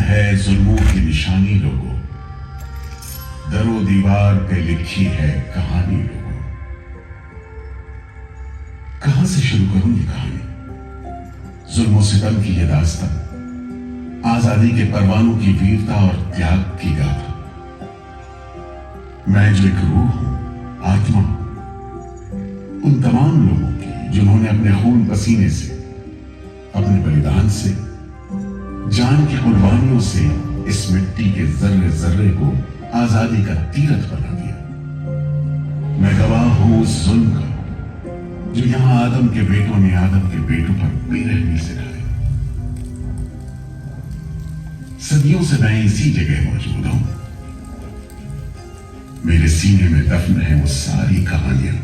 है जुल्मों की निशानी लोगों, दरो दीवार पे लिखी है कहानी लोगों। कहां से शुरू करूं ये कहानी? जुल्मों सितम की ये दास्तां, आजादी के परवानों की वीरता और त्याग की गाथा। मैं जो एक रूह हूं, आत्मा हूं, उन तमाम लोगों की जिन्होंने अपने खून पसीने से, अपने बलिदान से, जान की कुर्बानियों से इस मिट्टी के जर्रे जर्रे को आजादी का तीरथ बना दिया। मैं गवाह हूं उस जुल्म का जो यहां आदम के बेटों ने आदम के बेटों पर बेरहमी से ढाया। सदियों से मैं इसी जगह मौजूद हूं। मेरे सीने में दफन है वो सारी कहानियां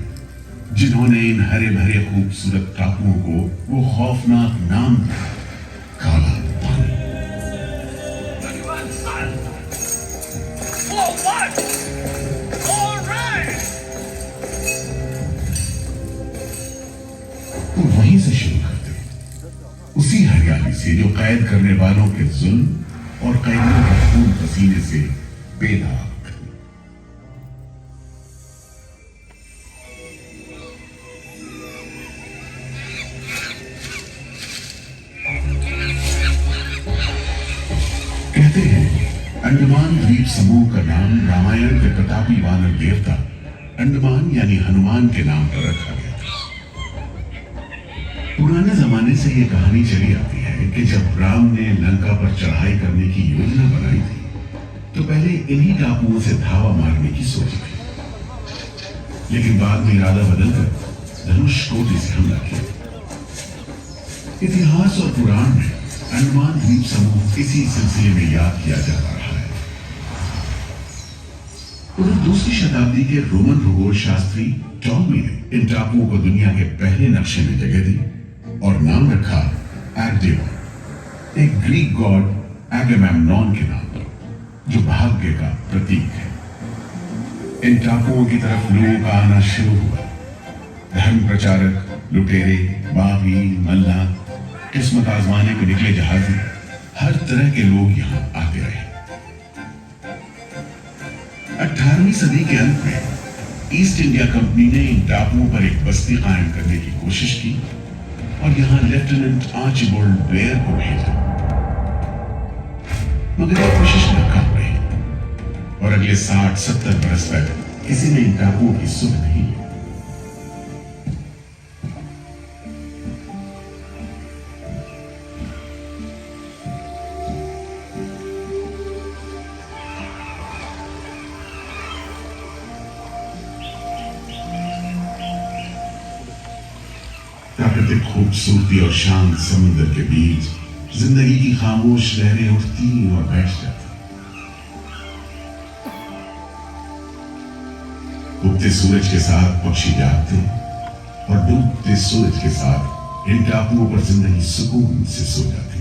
जिन्होंने इन हरे भरे खूबसूरत टापुओं को वो खौफनाक नाम दिया, काला पानी। तो वहीं से शुरू करते, उसी हरियाली से जो कैद करने वालों के जुल्म और कैदियों का खून पसीने से बेदाग। कहते हैं अंडमान द्वीप समूह का नाम रामायण के प्रतापी वानर देवता अंडमान यानी हनुमान के नाम पर रखा गया था। पुराने जमाने से यह कहानी चली आती है कि जब राम ने लंका पर चढ़ाई करने की योजना बनाई थी तो पहले इन्हीं टापुओं से धावा मारने की सोची थी, लेकिन बाद में इरादा बदलकर धनुष कोटि से हमला किया। इतिहास और पुराण में अंडमान द्वीप समूह इसी सिलसिले में याद किया जा रहा है। उधर दूसरी शताब्दी के रोमन भूगोल शास्त्री टॉमी ने इन टापुओं को दुनिया के पहले नक्शे में जगह दी और नाम रखा एग्डेवन, एक ग्रीक गॉड एगेमेम्नॉन के नाम पर, जो भाग्य का प्रतीक है। इन टापुओं की तरफ लोगों का आना शुरू हुआ। धर्म प्रचारक, लुटेरे, बागी, मल्ला, किस्मत आजमाने को निकले जहाजी, हर तरह के लोग यहां आते रहे। 18वीं सदी के अंत में ईस्ट इंडिया कंपनी ने इन टापुओं पर एक बस्ती कायम करने की कोशिश की और यहां लेफ्टिनेंट आर्चिबाल्ड ब्लेयर को भेजा, मगर यह कोशिश नाकाम रही और अगले 60-70 बरस तक किसी ने इन टापुओं की सुध नहीं ली। प्राकृतिक खूबसूरती और शांत समुद्र के बीच जिंदगी की खामोश लहरें उठती और बैठ जाती। उगते सूरज के साथ पक्षी जागते और डूबते सूरज के साथ इन टापुओं पर जिंदगी सुकून से सो जाती।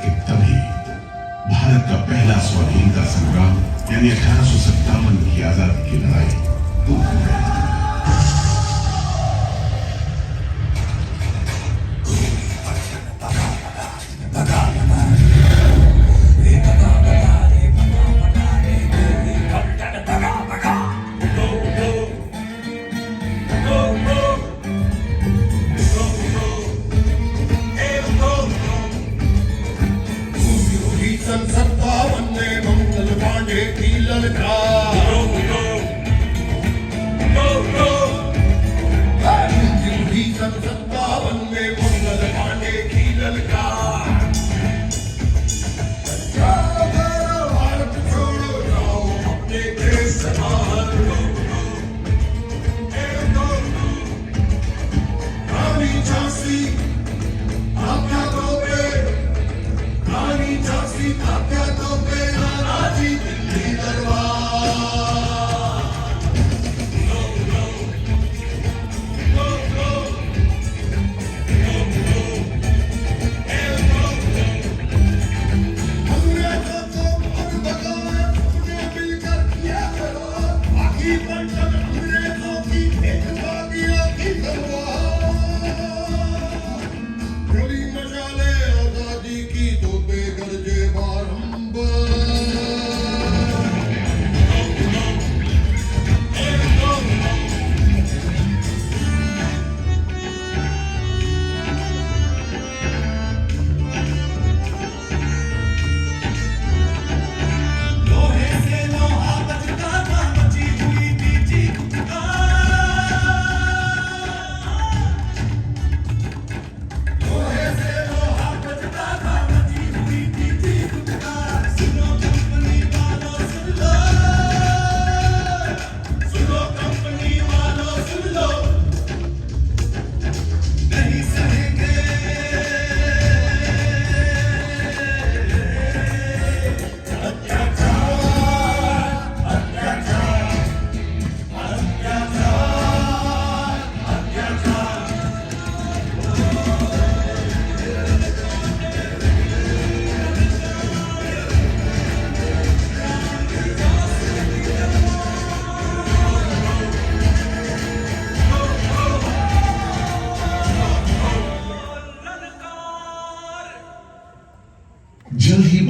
कि तभी भारत का पहला स्वाधीनता संग्राम यानी 1857 की आजादी की लड़ाई शुरू हो गई।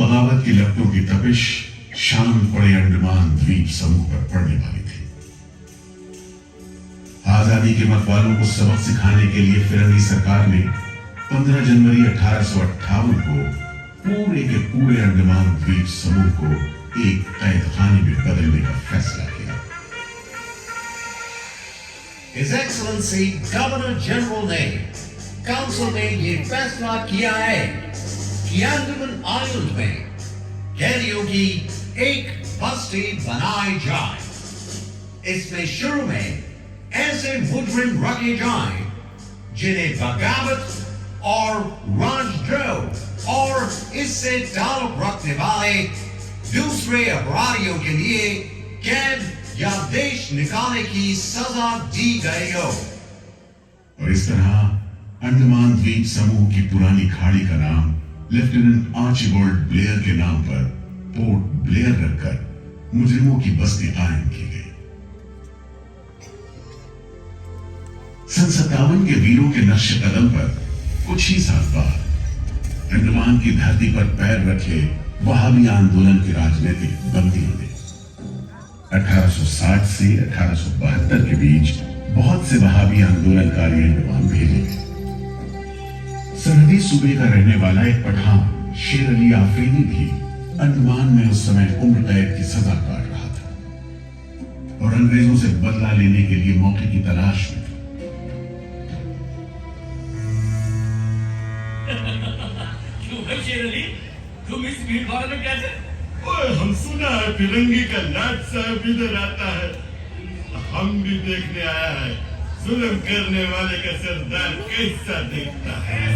बगावत की लपटों की तपिश शाम पड़े अंडमान द्वीप समूह पर पड़ने वाली थी। आजादी के मतवालों को सबक सिखाने के लिए फिरंगी सरकार ने 15 जनवरी 1858 को पूरे के पूरे अंडमान द्वीप समूह को एक कैदखाने में बदलने का फैसला किया। His Excellency गवर्नर जनरल ने काउंसिल में ये फैसला किया है कि अंडमान आइलैंड में कैदियों की एक बस्ती बनाई जाए। इसमें शुरू में ऐसे मुजरिम रखे जाएं जिन्हें बगावत और राजद्रोह और इससे ताल्लुक रखने वाले दूसरे अपराधियों के लिए कैद या देश निकालने की सजा दी गई हो। और इस तरह अंडमान द्वीप समूह की पुरानी खाड़ी का नाम लेफ्टिनेंट आर्चिबाल्ड ब्लेयर के नाम पर पोर्ट ब्लेयर रखकर मुजरिमों की बस्ती कायम की गई। सन 57 के वीरों के नक्श कदम पर कुछ ही साल बाद अंडमान की धरती पर पैर रखे वहाबी आंदोलन के राजनीतिक बंदियों ने 1860 से 1872 के बीच बहुत से वहाबी आंदोलनकारी अंडमान भेजे गए। सरहदी सूबे का रहने वाला एक पठान शेर अली आफरीदी भी अंडमान में उस समय उम्र कैद की सजा काट रहा था और अंग्रेजों से बदला लेने के लिए मौके की तलाश में था। क्यों भाई शेर अली, तुम इस भीड़ भाड़ में कैसे? ओए, हम सुना है फिरंगी का लाट साहब इधर आता है। हम भी देखने आया है जुल्म करने वाले का सरदार कैसा दिखता है।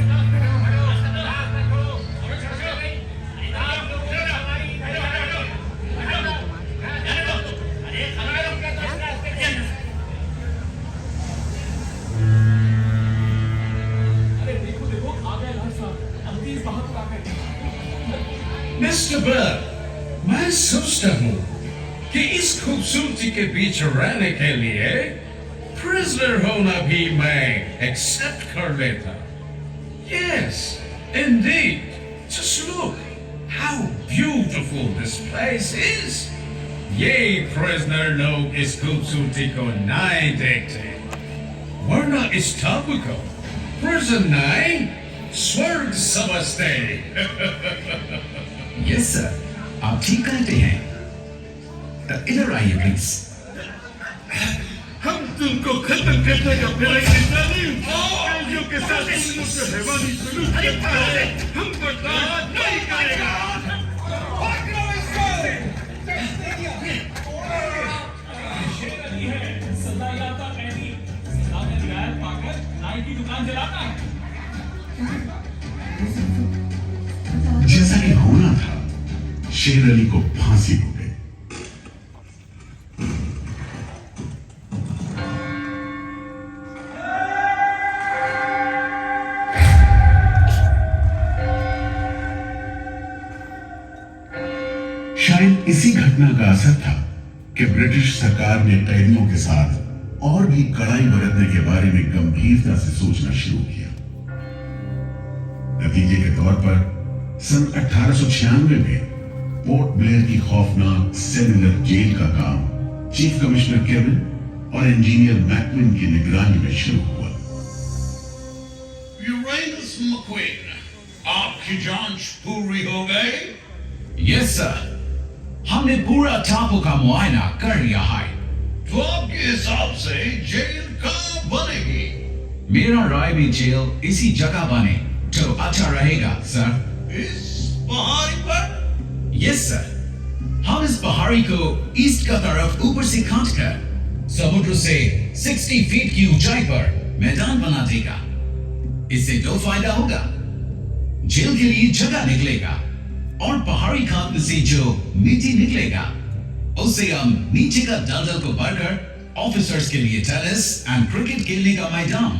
मिस्टर बर्ड, मैं सोचता हूँ कि इस खूबसूरती के बीच रहने के लिए प्रिजनर होना भी मैं एक्सेप्ट कर लेता। Yes, indeed. Just look how beautiful this place is. ये प्रिजनर लोग इस खूबसूरती को नहीं देखते, वरना इस टापू को प्रिजन नहीं स्वर्ग समझते। यस सर, आप ठीक कहते हैं। इधर आइए प्लीज। हम तुमको खत्म करने का फिरंगी तालीम कैदियों के साथ तुम लोग को हैवानी सलूक करता है, हम बर्दाश्त नहीं करेगा। दुकान चलाता है। जैसा कि होना था, शेर अली को फांसी हो गई। शायद इसी घटना का असर था कि ब्रिटिश सरकार ने कैदियों के साथ और भी कड़ाई बरतने के बारे में गंभीरता से सोचना शुरू किया। नतीजे के तौर पर सन 1896 में पोर्ट ब्लेयर की खौफनाक सेलुलर जेल का काम चीफ कमिश्नर केविन और इंजीनियर मैकविन की निगरानी में शुरू हुआ। यूरेनस मक्वीन, आपकी जांच पूरी हो गई? यस सर, हमने पूरा टापू का मुआयना कर लिया है। तो आपके हिसाब से जेल कहाँ बनेगी? मेरा राय भी जेल इसी जगह बने तो अच्छा रहेगा सर। इस पहाड़ी पर? यस सर, हम इस पहाड़ी को ईस्ट का तरफ ऊपर से काटकर समुद्र से 60 फीट की ऊंचाई पर मैदान बना देगा। इससे दो फायदा होगा, जेल के लिए जगह निकलेगा और पहाड़ी खाद से जो मिट्टी निकलेगा उससे हम नीचे का दलदल को भरकर ऑफिसर्स के लिए टेनिस एंड क्रिकेट खेलने का मैदान,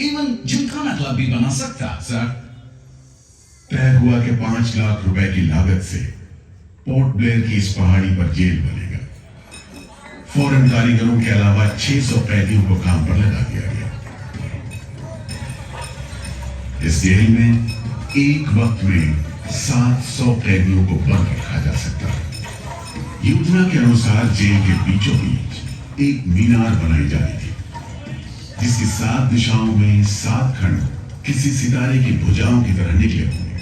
इवन जिमखाना क्लब भी बना सकता सर। तय हुआ कि 5 लाख रुपए की लागत से पोर्ट ब्लेयर की इस पहाड़ी पर जेल बनेगा। फौरन कारीगरों के अलावा 600 कैदियों को काम पर लगा दिया गया। इस जेल में एक वक्त में 700 कैदियों को बंद रखा जा सकता है। योजना के अनुसार जेल के बीचों बीच एक मीनार बनाई जा रही थी, जिसकी 7 दिशाओं में 7 खंड किसी सितारे की भुजाओं की तरह निकले होंगे।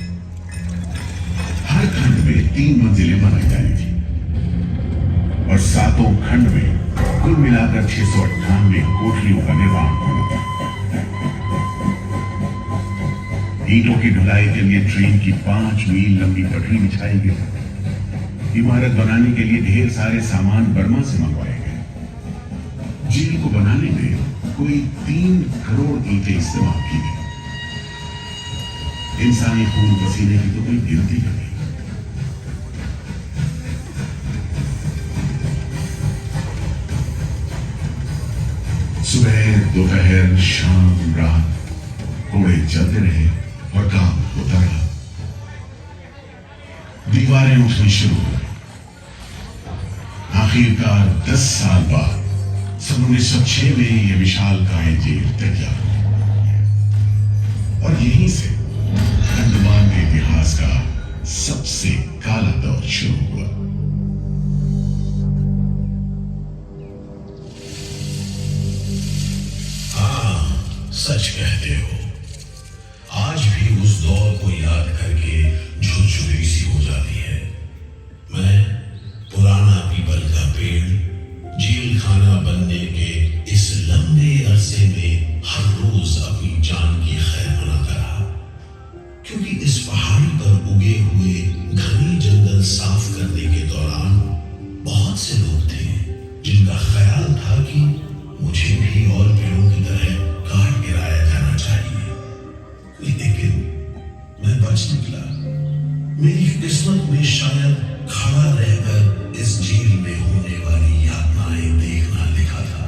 हर खंड में 3 मंजिलें बनाई जानी थी और 7 खंड में कुल मिलाकर 698 कोठरियों का निर्माण होना था। ईंटों की ढुलाई के लिए ट्रेन की 5 मील लंबी पटरी बिछाई गई। इमारत बनाने के लिए ढेर सारे सामान बर्मा से मंगवाए गए। जेल को बनाने में कोई 3 करोड़ ईंटें इस्तेमाल की गई। इंसानी खून पसीने की तो कोई गिनती नहीं। सुबह, दोपहर, शाम, रात घोड़े चलते रहे और काम होता रहा। दीवारें उठनी शुरू हो गई। आखिरकार 10 साल बाद 1906 में यह विशालकाय जेल तैयार हुई और यहीं से अंडमान के इतिहास का सबसे काला दौर शुरू हुआ। हाँ, सच कहते हो। आज भी उस दौर को याद करके झुरझुरी सी हो जाती है। मैं पुराना पीपल का पेड़ जेल खाना बनने के इस लंबे अरसे में हर रोज अपनी जान की खैर मनाता रहा, क्योंकि इस पहाड़ी पर उगे हुए घने जंगल साफ करने के दौरान बहुत से लोग थे जिनका ख्याल था कि मुझे भी और पेड़ों की तरह काट गिराया जाना चाहिए। लेकिन मैं बच निकला। मेरी किस्मत में शायद खड़ा रहकर इस जेल में होने वाली यातनाएं देखना लिखा था।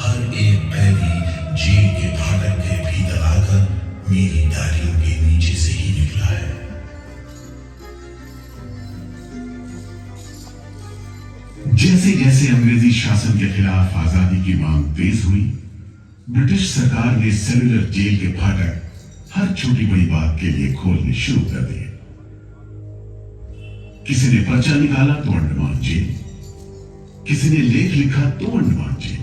हर एक कैदी जेल के फाटक के भीतर आकर मेरी डायरियों के नीचे से ही निकला है। जैसे जैसे अंग्रेजी शासन के खिलाफ आजादी की मांग तेज हुई, ब्रिटिश सरकार ने सेलुलर जेल के फाटक हर छोटी बड़ी बात के लिए खोलने शुरू कर दिए। किसी ने पर्चा निकाला तो अंडमान जेल, किसी ने लेख लिखा तो अंडमान जेल।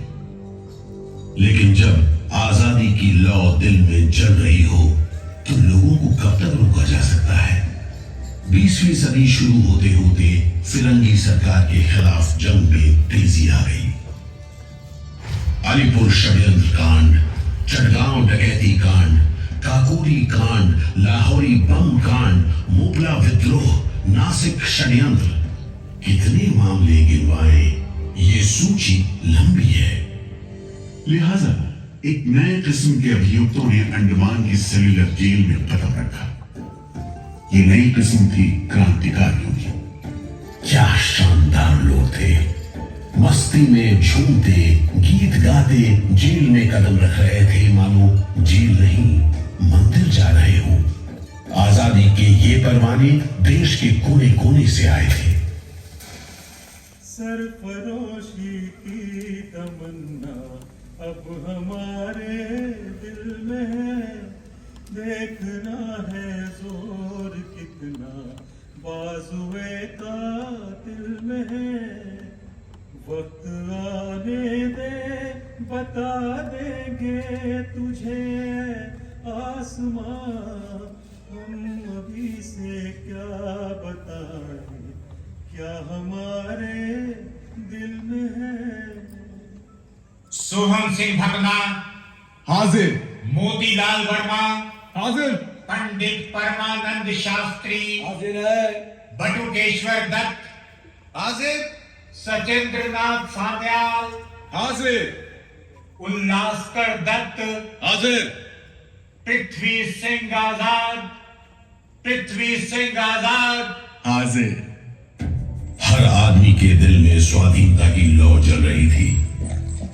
लेकिन जब आजादी की लौ दिल में जल रही हो तो लोगों को कब तक रोका जा सकता है? 20वीं सदी शुरू होते होते फिरंगी सरकार के खिलाफ जंग में तेजी आ गई। अलीपुर षड्यंत्र कांड, चटगांव डकैती कांड, काकोरी कांड, लाहौरी बम कांड, मोपला विद्रोह, नासिक षड्यंत्र, कितने मामले गिनवाए, ये सूची लंबी है। लिहाजा एक नए किस्म के अभियुक्तों ने अंडमान की सेलुलर जेल में कदम रखा। ये नई किस्म थी क्रांतिकारियों की। क्या शानदार लोग थे। मस्ती में झूमते, गीत गाते जेल में कदम रख रहे थे, मानो जेल नहीं मंदिर जा रहे हो। आजादी के ये परवाने देश के कोने कोने से आए थे। सरफरोशी की तमन्ना अब हमारे दिल में है, देखना है जोर कितना बाजुए कातिल में है। वक्त आने दे, बता देंगे तुझे आसमां, हम अभी से क्या बताएं, क्या हमारे दिल में है। सोहम सिंह भगना हाजिर। मोतीलाल वर्मा हाजिर। पंडित परमानंद शास्त्री हाजिर है। बटुकेश्वर दत्त हाजिर। सचेंद्र नाथ सान्याल हाजिर। उल्लासकर दत्त हाजिर। पृथ्वी सिंह आजाद, पृथ्वी सिंह आजाद हाजिर। हर आदमी के दिल में स्वाधीनता की लौ जल रही थी।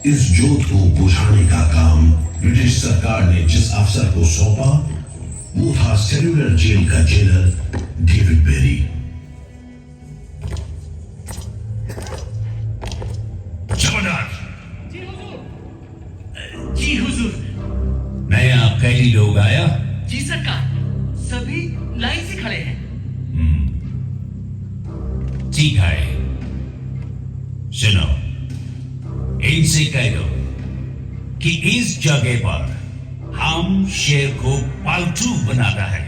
इस जोत को बुझाने का काम ब्रिटिश सरकार ने जिस अफसर को सौंपा वो था सेलुलर जेल का जेलर डेविड बेरी। जमादार। जी हुजूर। नया कैदी लोग आया? जी सरकार, सभी लाइन से खड़े ठीक है, सुनो, इनसे कह दो कि इस जगह पर हम शेर को पालतू बनाता है।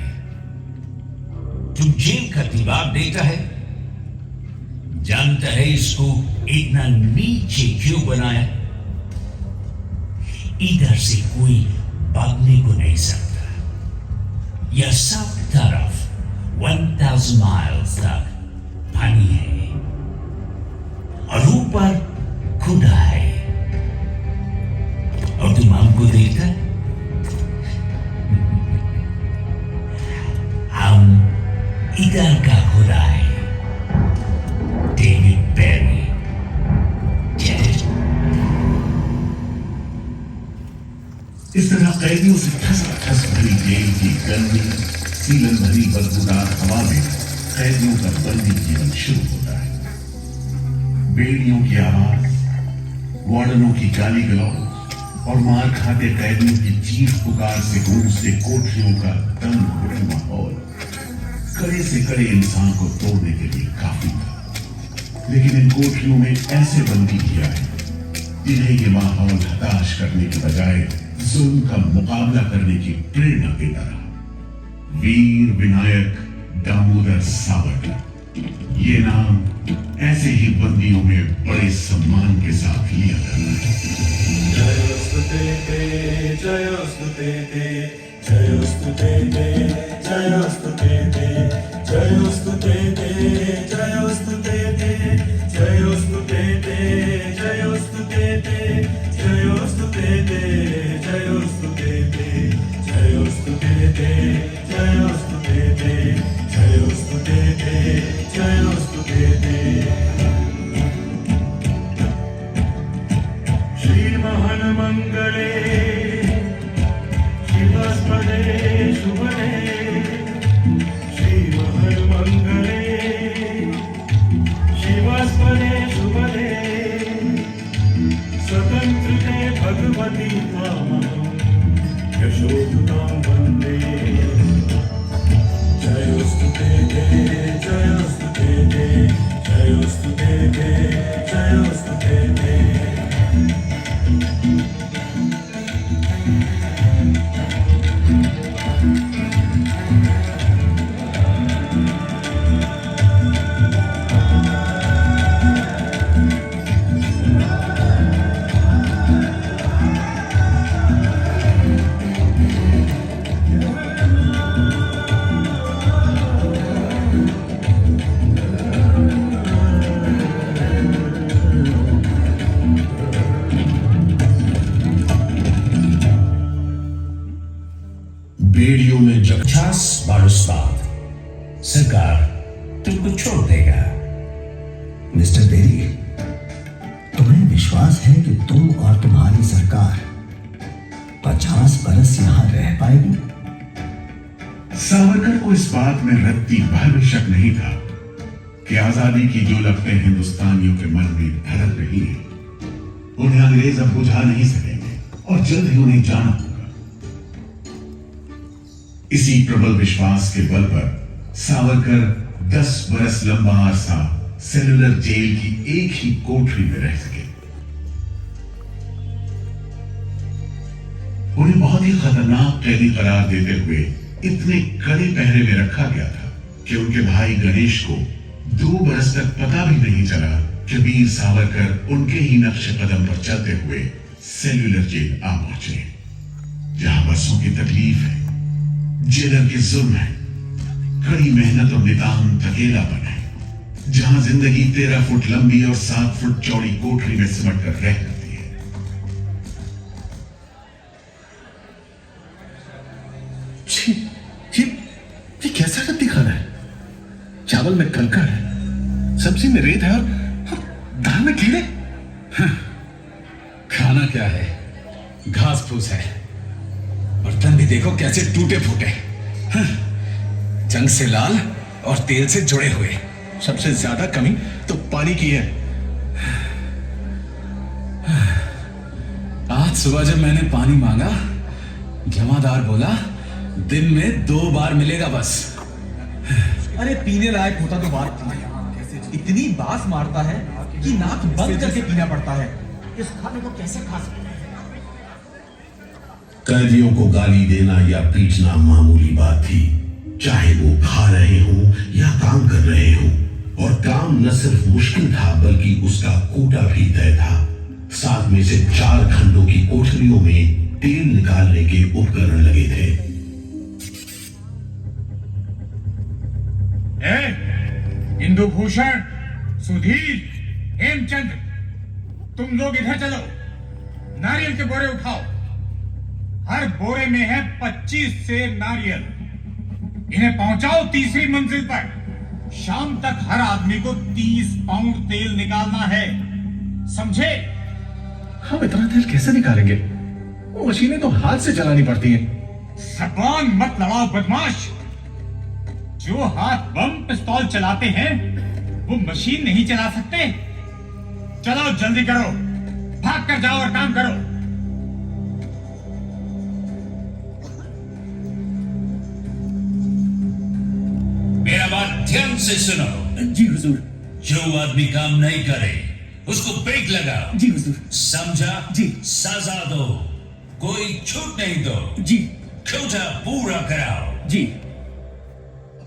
तुम जेल का दीवार देता है, जानता है इसको इतना नीचे क्यों बनाया? इधर से कोई भागने को नहीं सकता। यह सब तरफ 1000 माइल्स तक पानी है और ऊपर खुदा है, और तुम हमको देखता है? हम इधर का खुदा है, डेविड पेरी। इस तरह कैदियों से ठस भरी जेल की गंदी सीलन भरी बदबूदार हवा में कैदियों का बंदी जीवन शुरू होता है। बेड़ियों की आवाज, वार्डनों की गाली गलौज और मार खाते कैदियों की चीख पुकार से गूंजते कोठरियों का तंग हुए माहौल कड़े से कड़े इंसान को तोड़ने के लिए काफी था। लेकिन इन कोठरियों में ऐसे बंदी किया है जिन्हें ये माहौल हताश करने के बजाय जुल्म का मुकाबला करने की प्रेरणा देता रहा। वीर विनायक दामोदर सावरकर, ये नाम ऐसे ही बंदियों में बड़े सम्मान के साथ लिया जाता है। जयोस्तुते जयोस्तुते जयोस्तुते जयोस्तुते जयोस्तुते जयोस्तुते जयोस्तुते जयोस्तुते जयोस्तुते जयोस्तुते जयोस्तुते जयोस्तुते जयोस्तुते जयोस्तुते श्रीमहन मंगले शिवस्पदे शुभदे श्रीमहन मंगले शिवस्पदे शुभदे स्वतंत्रते भगवती त्वामहं यशोधुतां वन्दे। जयोस्तुते जयोस्तुते जयोस्तुते जयोस्तुते। बेड़ियों में जब 50 बरस बाद सरकार तुमको छोड़ देगा। मिस्टर बेरी, तुम्हें विश्वास है कि तुम और तुम्हारी सरकार 50 बरस यहां रह पाएगी? सावरकर को इस बात में रत्ती भर भी शक नहीं था कि आजादी की जो लपटें हिंदुस्तानियों के मन में धड़क रही हैं, उन्हें अंग्रेज अब बुझा नहीं सकेंगे और जल्द ही उन्हें जाना होगा। इसी प्रबल विश्वास के बल पर सावरकर 10 बरस लंबा अरसा सेलुलर जेल की एक ही कोठरी में रह सके। उन्हें बहुत ही खतरनाक कैदी करार देते हुए इतने कड़े पहरे में रखा गया था कि उनके भाई गणेश को 2 बरस तक पता भी नहीं चला कि वीर सावरकर उनके ही नक्शे कदम पर चलते हुए सेल्युलर जेल आ पहुंचे, जहां बरसों की तकलीफ है, जेलर के जुल्म है, कड़ी मेहनत और नितांत अकेलापन है, जहां जिंदगी 13 फुट लंबी और 7 फुट चौड़ी कोठरी में सिमट कर रह करती है। ये कैसा रद्दी खाना है? चावल में कंकड़ है, सब्जी में रेत है और दाल में कीड़े। खाना क्या है? घास फूस है। बर्तन भी देखो कैसे टूटे फूटे, जंग से लाल और तेल से जुड़े हुए। सबसे ज्यादा कमी तो पानी की है। आज सुबह जब मैंने पानी मांगा, जमादार बोला दिन में 2 बार मिलेगा बस। अरे पीने लायक होता तो बात थी। इतनी बास मारता है कि नाक बंद करके पीना पड़ता है। इस खाने को कैसे खा सकते हैं? कैदियों को गाली देना या पीटना मामूली बात थी, चाहे वो खा रहे हों या काम कर रहे हों। और काम न सिर्फ मुश्किल था बल्कि उसका कोटा भी तय था। 7 में से 4 खंडों की कोठरियों में तेल निकालने के उपकरण लगे थे। इंदुभूषण, सुधीर, हेमचंद, तुम लोग इधर चलो। नारियल के बोरे उठाओ। हर बोरे में है 25 सेर नारियल। इन्हें पहुंचाओ तीसरी मंजिल पर। शाम तक हर आदमी को 30 पाउंड तेल निकालना है, समझे? हम इतना तेल कैसे निकालेंगे? वो मशीनें तो हाथ से चलानी पड़ती हैं। जबान मत लड़ाओ बदमाश। जो हाथ बम पिस्तौल चलाते हैं वो मशीन नहीं चला सकते। चलो जल्दी करो, भाग कर जाओ और काम करो। मेरा बात ध्यान से सुनो। जी हुजूर। जो आदमी काम नहीं करे उसको ब्रेक लगाओ। जी हुजूर। समझा? जी। सजा दो, कोई छूट नहीं दो। जी। कोटा पूरा कराओ। जी।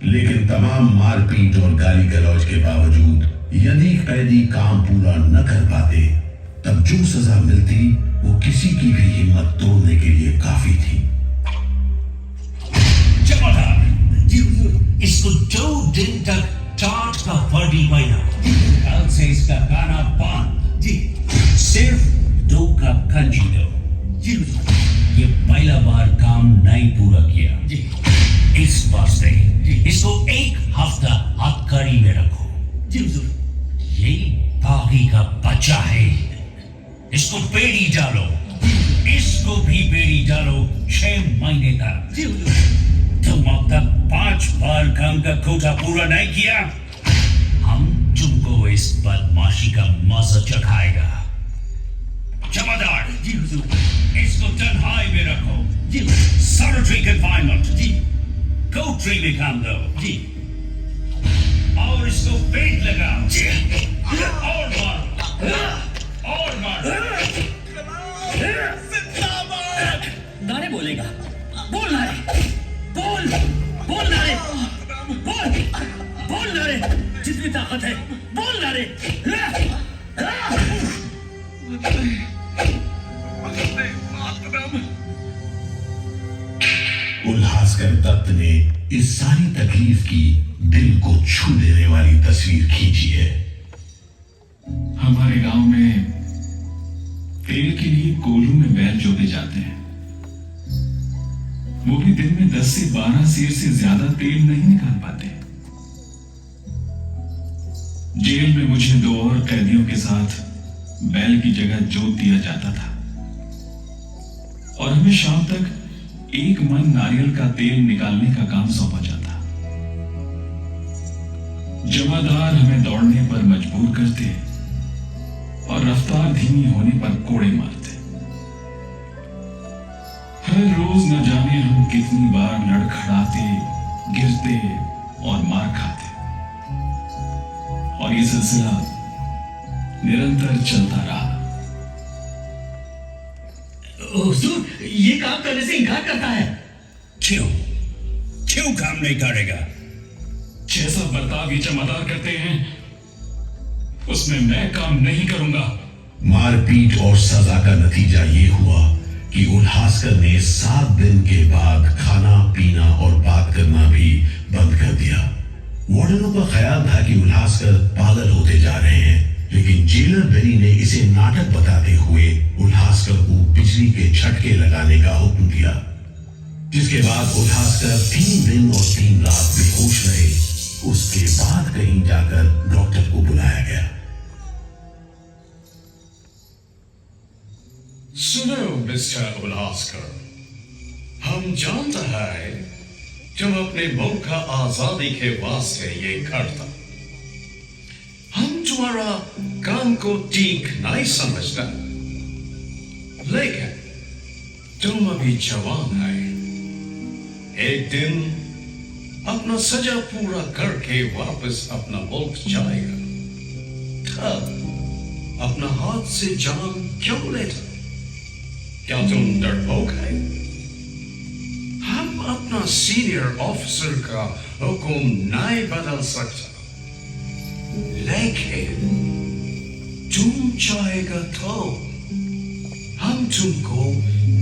लेकिन तमाम मारपीट और गाली गलौज के बावजूद यदि कैदी काम पूरा न कर पाते तब जो सजा मिलती वो किसी की भी हिम्मत तोड़ने के लिए काफी थी। जमादार, जी हुजूर। इसको 2 दिन तक टाट का वर्दी पहना। कल से इसका गाना बंद। जी। सिर्फ 2 कप कंजी दो। जी हुजूर। ये पहला बार काम नहीं पूरा किया। जी। इस वास्ते इसको 1 हफ्ता हथकड़ी में रखो। जी हुजूर। ये बागी का बच्चा है, इसको बेड़ी डालो। इसको भी बेड़ी डालो 6 महीने तक। जी हुजूर। तुम अब तक 5 बार काम का कोटा पूरा नहीं किया, हम तुमको इस बदमाशी का मजा चखाएगा। जमादार, जी हुजूर। इसको तन्हाई में रखो। जी। Solitary confinement. जी। कोठरी में काम दो। जी। और इसको पेट लगाओ। और मारो, और मारो। नारे बोलेगा। बोल नारे। बोल। बोल नारे। बोल। बोल नारे। जितनी ताकत है बोल नारे। उल्हासकर दत्त ने इस सारी तकलीफ की दिल को छू लेने वाली तस्वीर खींची है। हमारे गांव में तेल के लिए कोल्हू में बैल जोते जाते हैं। वो भी दिन में 10 से 12 सेर से ज्यादा तेल नहीं निकाल पाते। जेल में मुझे 2 और कैदियों के साथ बैल की जगह जोत दिया जाता था और हमें शाम तक 1 मन नारियल का तेल निकालने का काम सौंपा जाता। जमादार हमें दौड़ने पर मजबूर करते और रफ्तार धीमी होने पर कोड़े मारते। हर रोज न जाने हम कितनी बार लड़खड़ाते, गिरते और मार खाते और ये सिलसिला निरंतर चलता रहा। हुजूर, ये काम करने से इनकार करता है। क्यों काम नहीं करेगा? जैसा बर्ताव ये जमादार करते हैं उसमें मैं काम नहीं करूंगा। मारपीट और सजा का नतीजा ये हुआ कि उल्हासकर ने 7 दिन के बाद खाना पीना और बात करना भी बंद कर दिया। वार्डनों का ख्याल था कि उल्हासकर पागल होते जा रहे हैं, लेकिन जेलर बेरी ने इसे नाटक बताते हुए उल्हासकर को बिजली के झटके लगाने का हुक्म दिया, जिसके बाद उल्हासकर 3 दिन और 3 रात बेहोश रहे। उसके बाद कहीं जाकर डॉक्टर को बुलाया गया। सुनो मिस्टर उल्हासकर, हम जानते हैं तुम अपने मुल्क का आजादी के वास्ते ये करता। हम तुम्हारा काम को ठीक नहीं समझता, लेकिन तुम अभी जवान है। एक दिन अपना सजा पूरा करके वापस अपना मुल्क जाएगा। तब अपना हाथ से जान क्यों लेता? क्या तुम डरपोक है? हम अपना सीनियर ऑफिसर का हुक्म नहीं बदल सकता, लेकिन तुम चाहेगा तो हम तुमको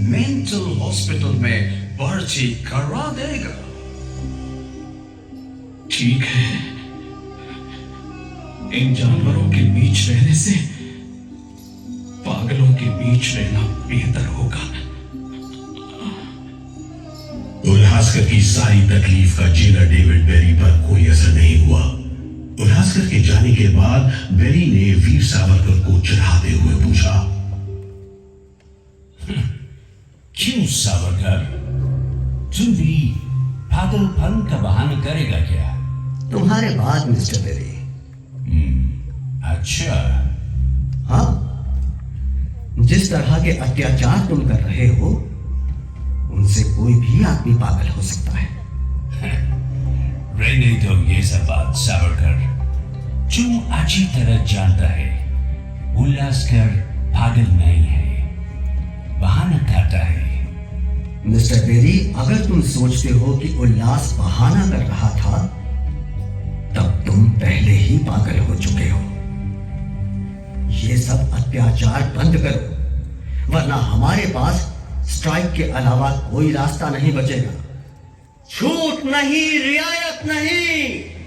मेंटल हॉस्पिटल में भर्ती करा देगा। ठीक है, इन जानवरों के बीच रहने से पागलों के बीच रहना बेहतर होगा। उल्हासकर की सारी तकलीफ का जेलर डेविड बेरी पर कोई असर नहीं हुआ। उल्हासकर के जाने के बाद बेरी ने वीर सावरकर को चिढ़ाते हुए पूछा, क्यों सावरकर, तुम भी पागलपन का बहाना करेगा क्या? तुम्हारे बाद मिस्टर बेरी। अच्छा, हाँ, जिस तरह के अत्याचार तुम कर रहे हो उनसे कोई भी आदमी पागल हो सकता है। रहने दो ये सब बात सावरकर, तुम अच्छी तरह जानता है उल्लासकर पागल नहीं है, बहाना करता है। मिस्टर बेरी, अगर तुम सोचते हो कि उल्लास बहाना कर रहा था तब तुम पहले ही पागल हो चुके हो। ये सब अत्याचार बंद करो, वरना हमारे पास स्ट्राइक के अलावा कोई रास्ता नहीं बचेगा। छूट नहीं, रियायत नहीं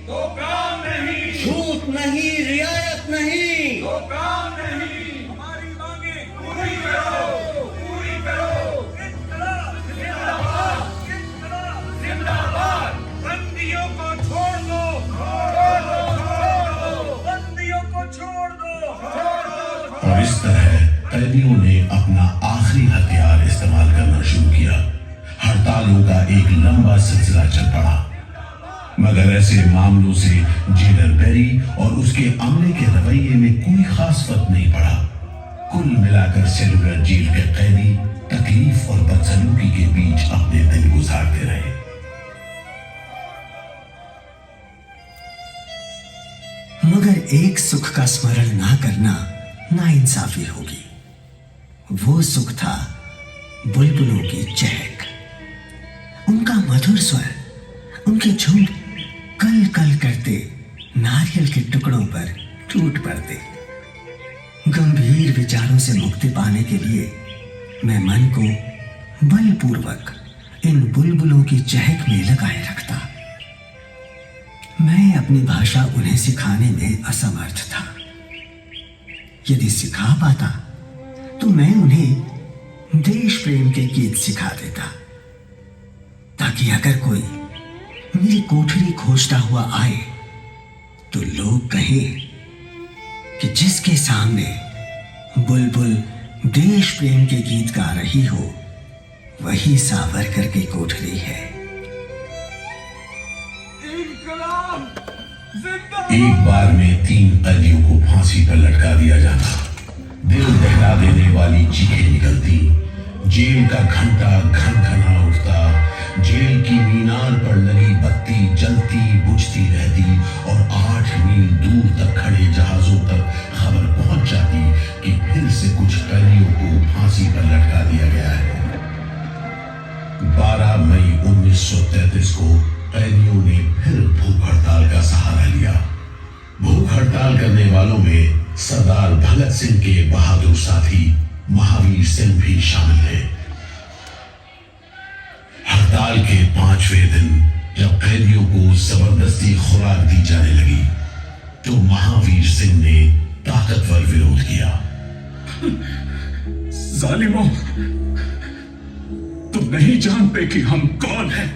तो काम नहीं, छूट नहीं, रियायत नहीं तो काम नहीं। हमारी मांगे पूरी करो, पूरी करो। इन्कलाब जिंदाबाद, इन्कलाब जिंदाबाद। बंदियों को छोड़ दो, छोड़ दो, बंदियों को छोड़ दो, छोड़ दो। और इस तरह कैदियों ने अपना आखिरी हथियार इस्तेमाल करना शुरू किया। हड़तालों का एक लंबा सिलसिला चल पड़ा, मगर ऐसे मामलों से जेलर बेरी और उसके अमले के रवैये में कोई खास फर्क नहीं पड़ा। कुल मिलाकर सेलुलर जेल के कैदी तकलीफ और बदसलूकी के बीच अपने दिन गुजारते रहे। मगर एक सुख का स्मरण ना करना नाइंसाफी होगी। वो सुख था बुलबुलों की चहक, उनका मधुर स्वर, उनके झुंड कल कल करते नारियल के टुकड़ों पर टूट पड़ते। गंभीर विचारों से मुक्ति पाने के लिए मैं मन को बलपूर्वक इन बुलबुलों की चहक में लगाए रखता। मैं अपनी भाषा उन्हें सिखाने में असमर्थ था। यदि सिखा पाता तो मैं उन्हें देश प्रेम के गीत सिखा देता, ताकि अगर कोई मेरी कोठरी खोजता हुआ आए तो लोग कहें कि जिसके सामने बुलबुल देश प्रेम के गीत गा रही हो वही सावरकर की कोठरी है। एक बार में 3 कैदियों को फांसी पर लटका दिया जाता। दिल दहला देने वाली चीखें निकलती, जेल का घंटा घनघना उठता, जेल की मीनार पर लगी बत्ती जलती बुझती रहती और 8 मील दूर तक खड़े जहाजों तक खबर पहुंच जाती कि फिर से कुछ कैदियों को फांसी पर लटका दिया गया है। 12 मई 1933 को कैदियों ने फिर भूख हड़ताल का सहारा लिया। भूख हड़ताल करने वालों में सरदार भगत सिंह के बहादुर साथी महावीर सिंह भी शामिल थे। हड़ताल के 5वें दिन जब कैदियों को जबरदस्ती खुराक दी जाने लगी तो महावीर सिंह ने ताकतवर विरोध किया। जालिमों, तुम नहीं जानते कि हम कौन हैं।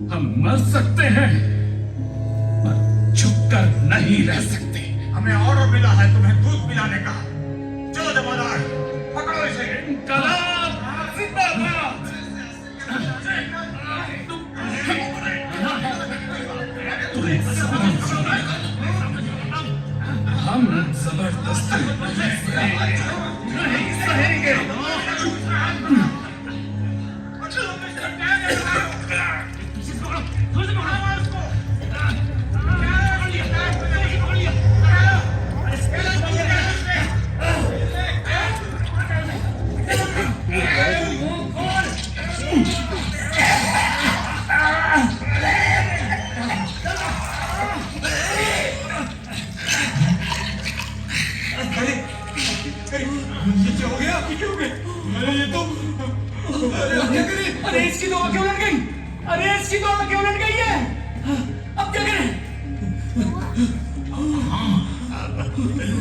हम मर सकते हैं पर छुपकर नहीं रह सकते। हमें ऑर्डर मिला है तुम्हें दूध पिलाने का। चलो जमादार, पकड़ो इसे। इनकलाब जिंदाबाद। हम जबरदस्ती नहीं सहेंगे। इसकी तो आंखें उलट गई। अरे इसकी तो आंखें उलट गई है। अब क्या करें?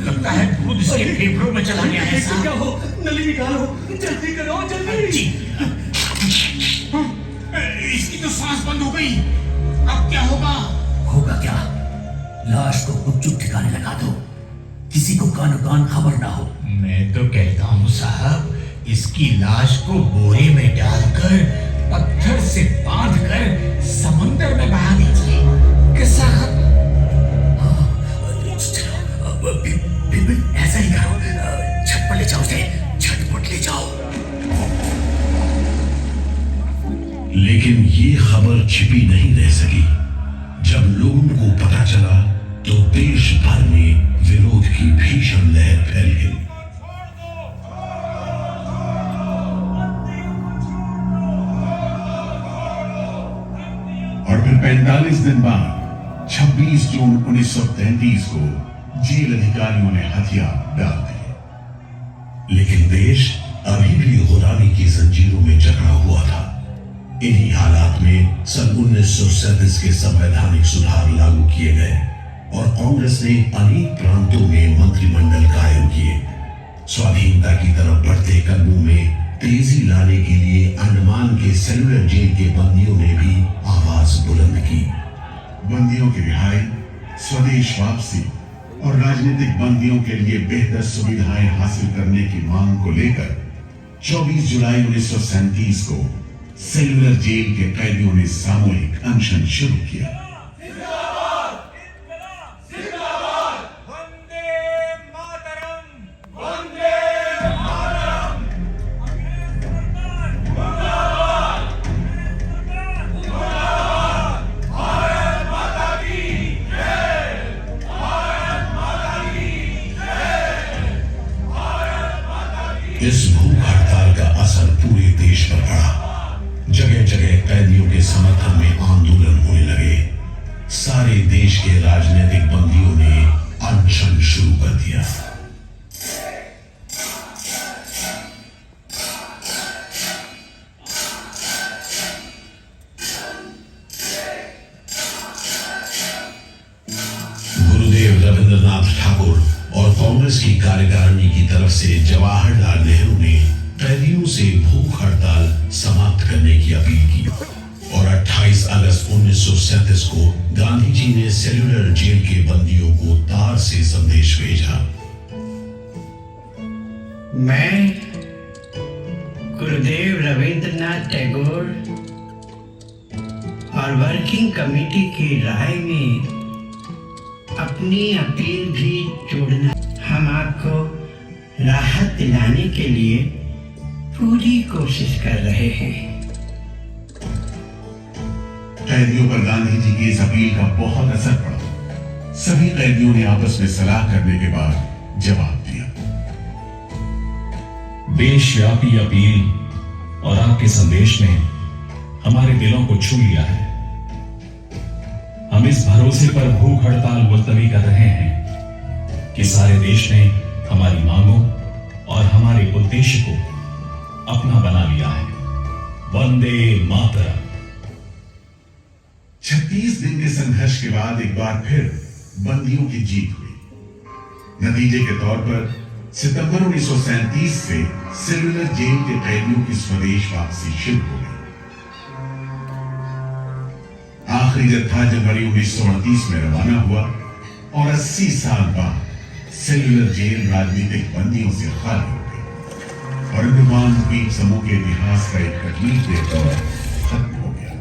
लगता है दूध इसके फेफड़ों में चला गया है। क्या हो? नली निकालो, जल्दी करो, जल्दी। इसकी तो सांस बंद हो गई। अब क्या होगा? होगा क्या? लाश को गुपचुप ठिकाने लगा दो, किसी को कानो कान खबर ना हो। मैं तो कहता हूँ साहब, इसकी लाश को बोरे में डालकर पत्थर से बांधकर समंदर में बहा दीजिए। कैसा? बिल्कुल ऐसा ही करो। छत पर ले जाओ उसे, झटपट ले जाओ। लेकिन ये खबर छिपी नहीं रह सकी। जब लोगों को पता चला तो देश भर में विरोध की भीषण लहर फैल गई। और फिर 45 दिन बाद 26 जून 1933 को जेल अधिकारियों ने हथियार डाल दिए। लेकिन देश अभी भी गुलामी की जंजीरों में जकड़ा हुआ था। इन्हीं हालात में सन 1937 के संवैधानिक सुधार लागू किए गए और कांग्रेस ने अनेक प्रांतों में मंत्रिमंडल कायम किए। स्वाधीनता की तरफ बढ़ते कदमों में तेजी लाने के लिए अंडमान के सेलुलर जेल के बंदियों ने भी आवाज बुलंद की। बंदियों की रिहाई, स्वदेश वापसी और राजनीतिक बंदियों के लिए बेहतर सुविधाएं हासिल करने की मांग को लेकर 24 जुलाई 1937 को सेलुलर जेल के कैदियों ने सामूहिक अनशन शुरू किया। इस भूख हड़ताल का असर पूरे देश पर पड़ा। जगह जगह कैदियों के समर्थन में आंदोलन होने लगे। सारे देश के राजनीतिक बंदियों ने अनशन शुरू कर दिया। गुरुदेव रविंद्रनाथ ठाकुर और कांग्रेस की कार्यकारिणी की तरफ से जवाहरलाल नेहरू ने कैदियों से भूख हड़ताल समाप्त करने की अपील की और 28 अगस्त 1937 को गांधी जी ने सेलुलर जेल के बंदियों को तार से संदेश भेजा। मैं गुरुदेव रविंद्रनाथ टैगोर और वर्किंग कमेटी की राय में अपनी अपील भी जोड़ना। हम आपको राहत दिलाने के लिए पूरी कोशिश कर रहे हैं। कैदियों पर गांधी जी की इस अपील का बहुत असर पड़ा। सभी कैदियों ने आपस में सलाह करने के बाद जवाब दिया। देशव्यापी अपील और आपके संदेश ने हमारे दिलों को छू लिया है। हम इस भरोसे पर भूख हड़ताल मुलतवी कर रहे हैं कि सारे देश ने हमारी मांगों और हमारे उद्देश्य को अपना बना लिया है। वंदे मातरम। 36 दिन के संघर्ष के बाद एक बार फिर बंदियों की जीत हुई। नतीजे के तौर पर सितंबर 1937 से सेलुलर जेल के कैदियों की स्वदेश वापसी शुरू हो गई। आखिरी जत्था जनवरी 1938 में रवाना हुआ और 80 साल बाद सेलुलर जेल राजनीतिक बंदियों से खाली हो गई और अंडमान द्वीप समूह के इतिहास का एक तकलीफ दौर खत्म हो गया।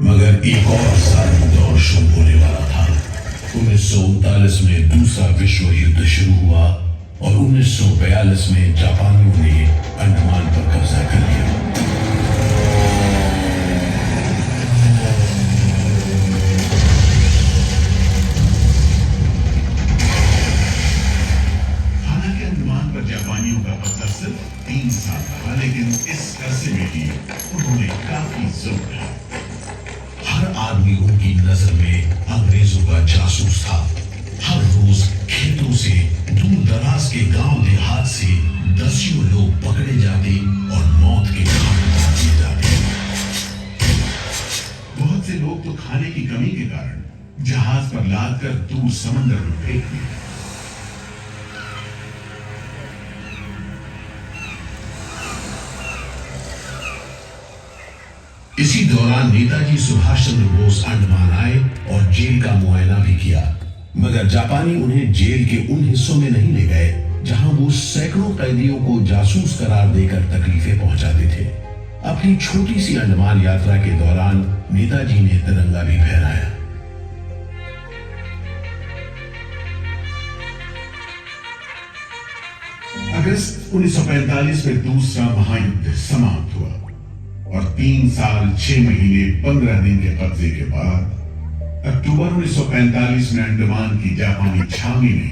मगर एक और सारी दौर शुरू होने वाला था। 1939 में दूसरा विश्व युद्ध शुरू हुआ और 1942 में जापानियों ने अंडमान पर कब्जा कर लिया। हालांकि अंडमान पर जापानियों का कब्जा सिर्फ 3 साल रहा, लेकिन इस अरसे में ही उन्होंने काफी जोर डाला। हर नागरिकों की नजर में अंग्रेजों का जासूस था। हर रोज खेतों से, दूर दराज के गांव देहात से दसियों लोग पकड़े जाते और मौत के घाट उतार दिए जाते। बहुत से लोग तो खाने की कमी के कारण जहाज पर लादकर दूर समंदर में फेंक दिए। इसी दौरान नेताजी सुभाष चंद्र बोस अंडमान आए और जेल का मुआयना भी किया, मगर जापानी उन्हें जेल के उन हिस्सों में नहीं ले गए जहां वो सैकड़ों कैदियों को जासूस करार देकर तकलीफें पहुंचाते थे। अपनी छोटी सी अंडमान यात्रा के दौरान नेताजी ने तिरंगा भी फहराया। अगस्त 1945 में दूसरा महायुद्ध समाप्त हुआ और 3 साल 6 महीने 15 दिन के कब्जे के बाद अक्टूबर 1945 में अंडमान की जापानी छावनी ने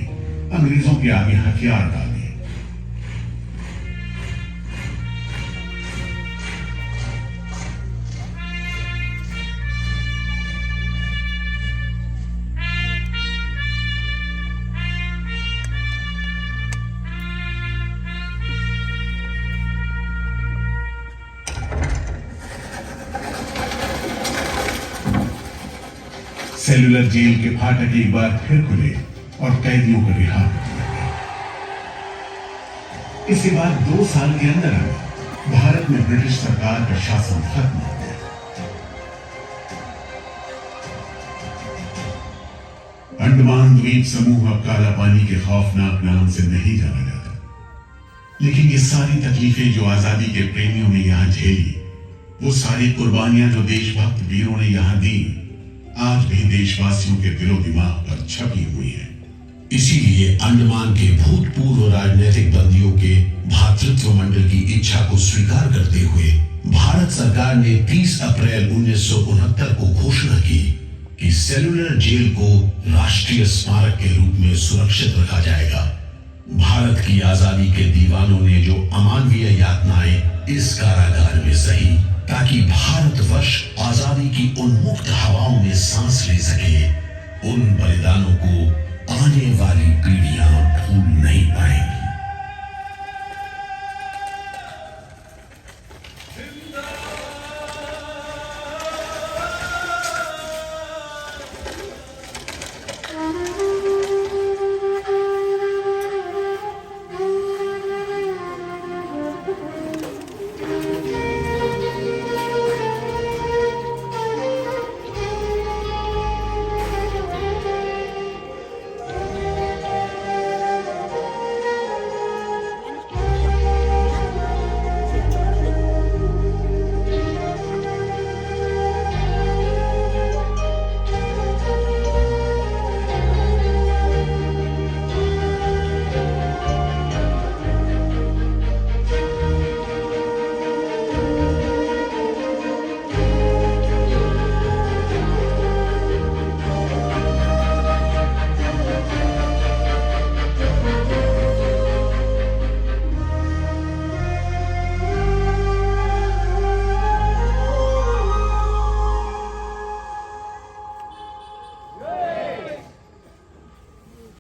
अंग्रेजों के आगे हथियार डाल दिए। सेलुलर जेल के फाटक एक बार फिर खुले और कैदियों को रिहा कर दिया गया। इसके बाद 2 साल के अंदर भारत में ब्रिटिश सरकार का शासन खत्म हो गया। अंडमान द्वीप समूह अब काला पानी के खौफनाक नाम से नहीं जाना जाता, लेकिन ये सारी तकलीफें जो आजादी के प्रेमियों ने यहां झेली, वो सारी कुर्बानियां जो देशभक्त वीरों ने यहां दी, आज भी देशवासियों के दिलो दिमाग पर छपी हुई है। इसीलिए अंडमान के भूतपूर्व राजनीतिक बंदियों के भातृत्व मंडल की इच्छा को स्वीकार करते हुए भारत सरकार ने 30 अप्रैल 1969 को घोषणा की कि सेलुलर जेल को राष्ट्रीय स्मारक के रूप में सुरक्षित रखा जाएगा। भारत की आजादी के दीवानों ने जो अमानवीय यातनाएं इस कारागार में सही, ताकि भारतवर्ष आजादी की उन्मुक्त हवाओं में सांस ले सके, उन बलिदानों को आने वाली पीढ़ियां भूल नहीं पाएंगी।